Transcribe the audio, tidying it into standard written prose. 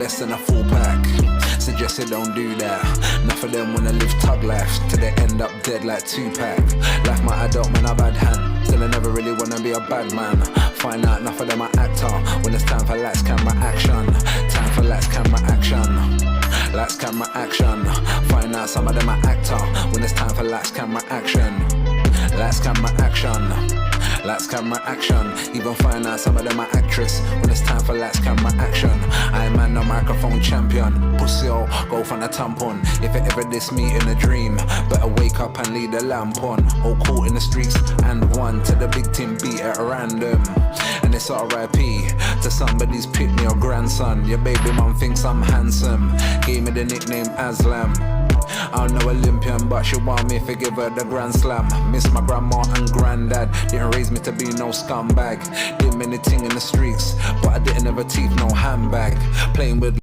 less than a full pack. Suggest you don't do that. Enough of them wanna live tug life till they end up dead like Tupac. Life my adult man a bad hand. Still I never really wanna be a bad man. Find out enough of them are actor. When it's time for lights, camera, action. Time for lights, camera, action. Lights, camera, action. Find out some of them are actor. When it's time for lights, camera, action. Lights, camera, action. Lights, camera, action. Even find out some of them are actress. When it's time for lights, camera, action. I am man, no microphone champion. Pussy, oh, go find a tampon. If it ever diss me in a dream, better wake up and leave the lamp on. All caught in the streets and one to the big team beat at random. And it's R.I.P. to somebody's pitney or grandson. Your baby mum thinks I'm handsome. Gave me the nickname Aslam. I'm no Olympian, but she want me to give her the grand slam. Miss my grandma and granddad. Didn't raise me to be no scumbag. Did many things in the streets, but I didn't have a teeth, no handbag. Playing with